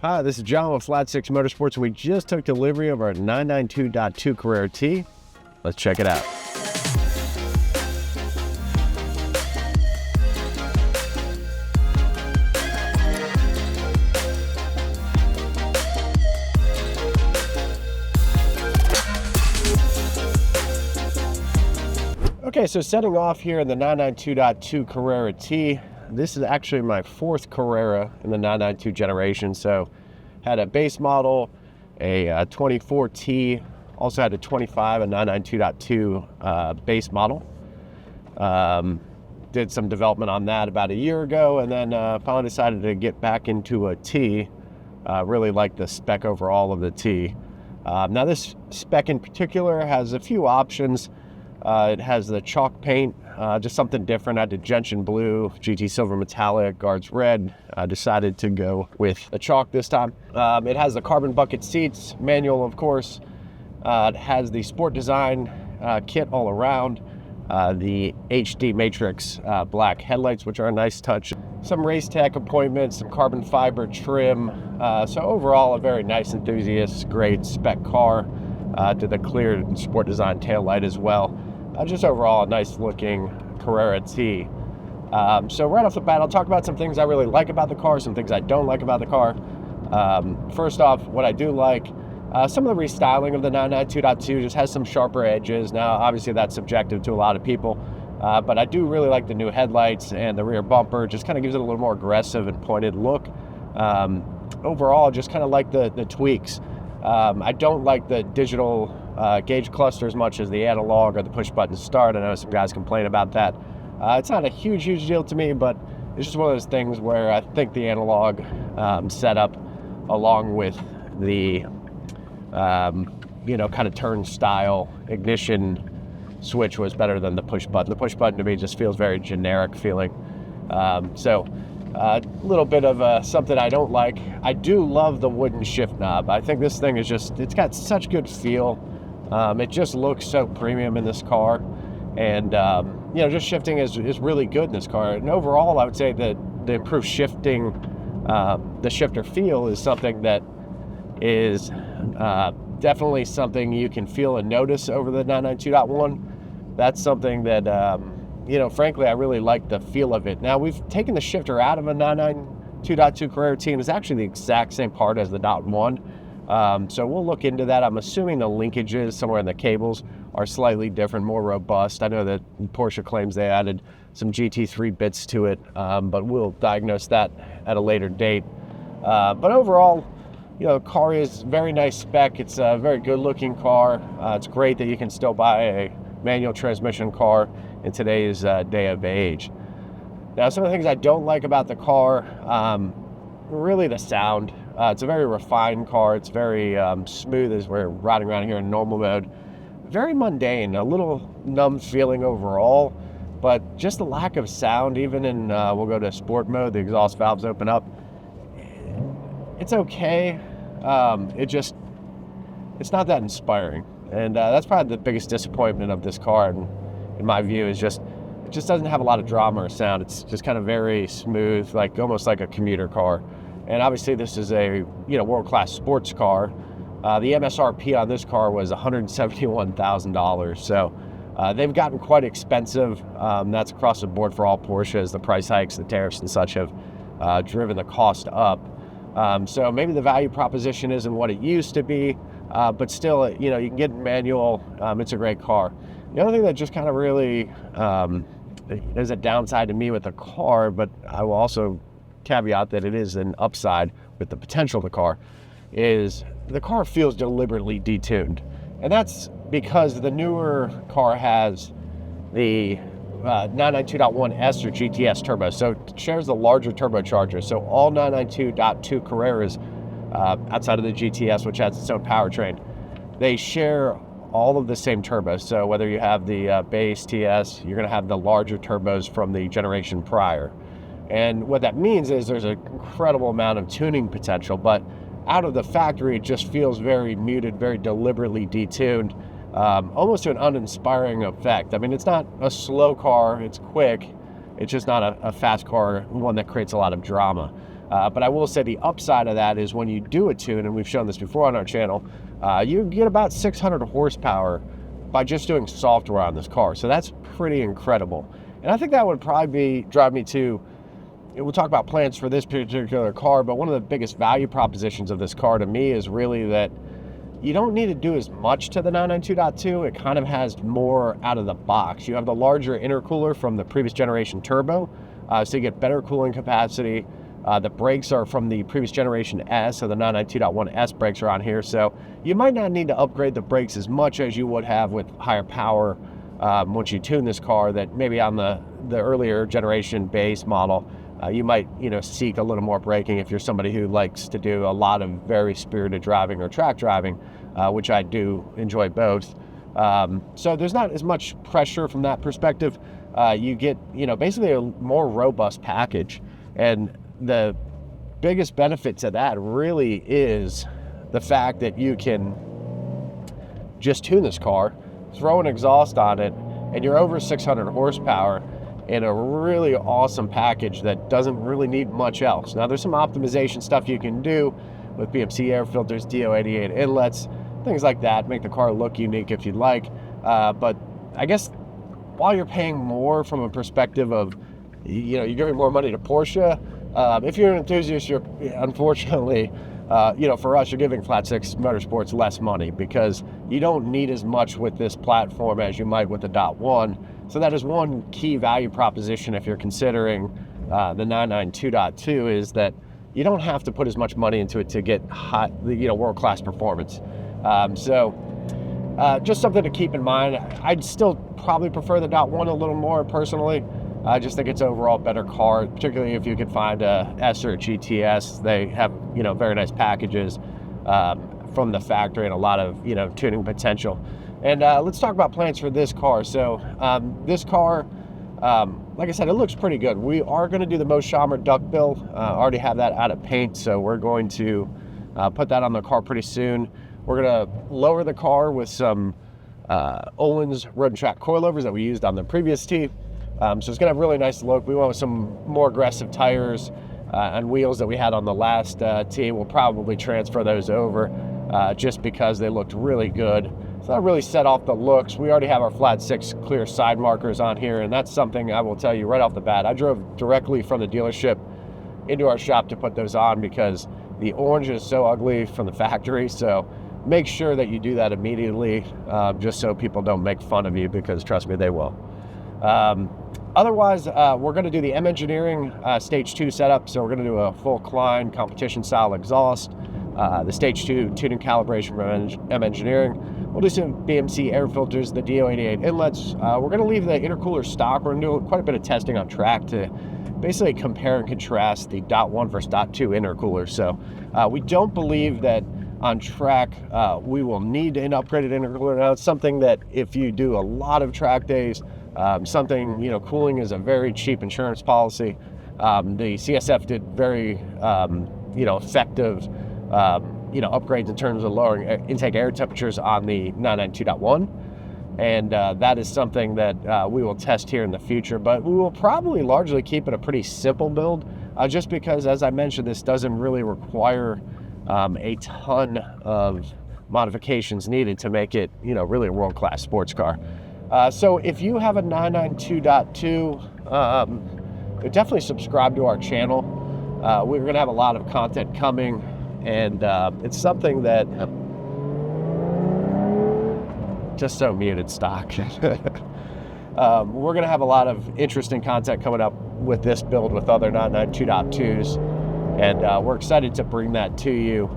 Hi, this is John with Flat 6 Motorsports. We just took delivery of our 992.2 Carrera T. Let's check it out. Okay, so setting off here in the 992.2 Carrera T. This is actually my fourth Carrera in the 992 generation. So had a base model, a 24 T, also had a 25, a 992.2 base model. Did some development on that about a year ago, and then finally decided to get back into a T. Really like the spec overall of the T. Now this spec in particular has a few options. It has the chalk paint, just something different. I did gentian blue, GT silver metallic, guards red. I decided to go with the chalk this time. It has the carbon bucket seats, manual of course. It has the sport design kit all around. The HD Matrix black headlights, which are a nice touch. Some race tech appointments, some carbon fiber trim. So overall, a very nice enthusiast, great spec car. Did the clear sport design taillight as well. Just overall a nice looking Carrera T. So right off the bat, I'll talk about some things I really like about the car, some things I don't like about the car. First off, what I do like, some of the restyling of the 992.2 just has some sharper edges. Now, obviously that's subjective to a lot of people, but I do really like the new headlights and the rear bumper. Just kind of gives it a little more aggressive and pointed look. Overall, just kind of like the tweaks. I don't like the digital gauge cluster as much as the analog or the push button start. I know some guys complain about that. It's not a huge deal to me, but it's just one of those things where I think the analog setup along with the kind of turnstile ignition switch was better than the push button. The push button to me just feels very generic feeling. So a little bit of something I don't like. I do love the wooden shift knob. I think this thing is it's got such good feel. It just looks so premium in this car. And, just shifting is really good in this car. And overall, I would say that the improved shifting, the shifter feel is something that is definitely something you can feel and notice over the 992.1. That's something that, frankly, I really like the feel of it. Now, we've taken the shifter out of a 992.2 Carrera T, and it's actually the exact same part as the .1. So we'll look into that. I'm assuming the linkages somewhere in the cables are slightly different, more robust. I know that Porsche claims they added some GT3 bits to it, but we'll diagnose that at a later date. But overall, the car is very nice spec. It's a very good looking car. It's great that you can still buy a manual transmission car in today's day of age. Now, some of the things I don't like about the car, really the sound. It's a very refined car. It's very smooth as we're riding around here in normal mode. Very mundane, a little numb feeling overall, but just the lack of sound, even in, we'll go to sport mode, the exhaust valves open up. It's okay. It's not that inspiring. And that's probably the biggest disappointment of this car, in my view, is it just doesn't have a lot of drama or sound. It's just kind of very smooth, like almost like a commuter car. And obviously this is a world-class sports car. The MSRP on this car was $171,000. So they've gotten quite expensive. That's across the board for all Porsches. The price hikes, the tariffs and such have driven the cost up. So maybe the value proposition isn't what it used to be, but still, you can get manual. It's a great car. The other thing that just kind of really is a downside to me with the car, but I will also caveat that it is an upside with the potential of the car, is the car feels deliberately detuned. And that's because the newer car has the 992.1S or GTS turbo, so it shares the larger turbocharger. So all 992.2 Carreras, outside of the GTS, which has its own powertrain, they share all of the same turbos. So whether you have the base TS, you're going to have the larger turbos from the generation prior. And what that means is there's an incredible amount of tuning potential, but out of the factory, it just feels very muted, very deliberately detuned, almost to an uninspiring effect. I mean, it's not a slow car, it's quick. It's just not a fast car, one that creates a lot of drama. But I will say the upside of that is when you do a tune, and we've shown this before on our channel, you get about 600 horsepower by just doing software on this car. So that's pretty incredible. And I think that would probably drive me to, we'll talk about plans for this particular car, but one of the biggest value propositions of this car to me is really that you don't need to do as much to the 992.2. It kind of has more out of the box. You have the larger intercooler from the previous generation turbo, so you get better cooling capacity. The brakes are from the previous generation S, so the 992.1 S brakes are on here. So you might not need to upgrade the brakes as much as you would have with higher power once you tune this car, that maybe on the earlier generation base model, you might, seek a little more braking if you're somebody who likes to do a lot of very spirited driving or track driving, which I do enjoy both. So there's not as much pressure from that perspective. You get, basically a more robust package. And the biggest benefit to that really is the fact that you can just tune this car, throw an exhaust on it, and you're over 600 horsepower in a really awesome package that doesn't really need much else. Now, there's some optimization stuff you can do with BMC air filters, DO88 inlets, things like that, make the car look unique if you'd like. But I guess while you're paying more from a perspective of, you're giving more money to Porsche, if you're an enthusiast, you're unfortunately, for us, you're giving Flat 6 Motorsports less money because you don't need as much with this platform as you might with the .1. So that is one key value proposition if you're considering the 992.2, is that you don't have to put as much money into it to get hot, world-class performance. Just something to keep in mind. I'd still probably prefer the .1 a little more personally. I just think it's overall better car, particularly if you can find a S or a GTS. They have, very nice packages from the factory and a lot of, tuning potential. And let's talk about plans for this car. So this car, like I said, it looks pretty good. We are going to do the Moshammer duckbill. Already have that out of paint, so we're going to put that on the car pretty soon. We're going to lower the car with some Olin's Road and Track coilovers that we used on the previous T. So it's going to have a really nice look. We went with some more aggressive tires and wheels that we had on the last T. We'll probably transfer those over just because they looked really good. So that really set off the looks. We already have our Flat 6 clear side markers on here, and that's something I will tell you right off the bat. I drove directly from the dealership into our shop to put those on because the orange is so ugly from the factory. So make sure that you do that immediately, just so people don't make fun of you, because trust me, they will. Otherwise, we're going to do the M Engineering Stage 2 setup. So we're going to do a full Klein competition style exhaust, the Stage 2 tuning calibration from M Engineering. We'll do some BMC air filters, the DO88 inlets. We're going to leave the intercooler stock. We're going to do quite a bit of testing on track to basically compare and contrast the .1 versus .2 intercooler. So we don't believe that on track we will need an upgraded intercooler. Now, it's something that if you do a lot of track days, cooling is a very cheap insurance policy. The CSF did very, effective, upgrades in terms of lowering intake air temperatures on the 992.1. And that is something that we will test here in the future, but we will probably largely keep it a pretty simple build, just because, as I mentioned, this doesn't really require a ton of modifications needed to make it, really a world-class sports car. So if you have a 992.2, definitely subscribe to our channel. We're going to have a lot of content coming, and it's something that just so muted stock. We're going to have a lot of interesting content coming up with this build with other 992.2s, and we're excited to bring that to you.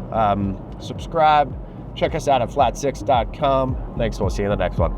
Subscribe, check us out at flat6.com. Thanks, we'll see you in the next one.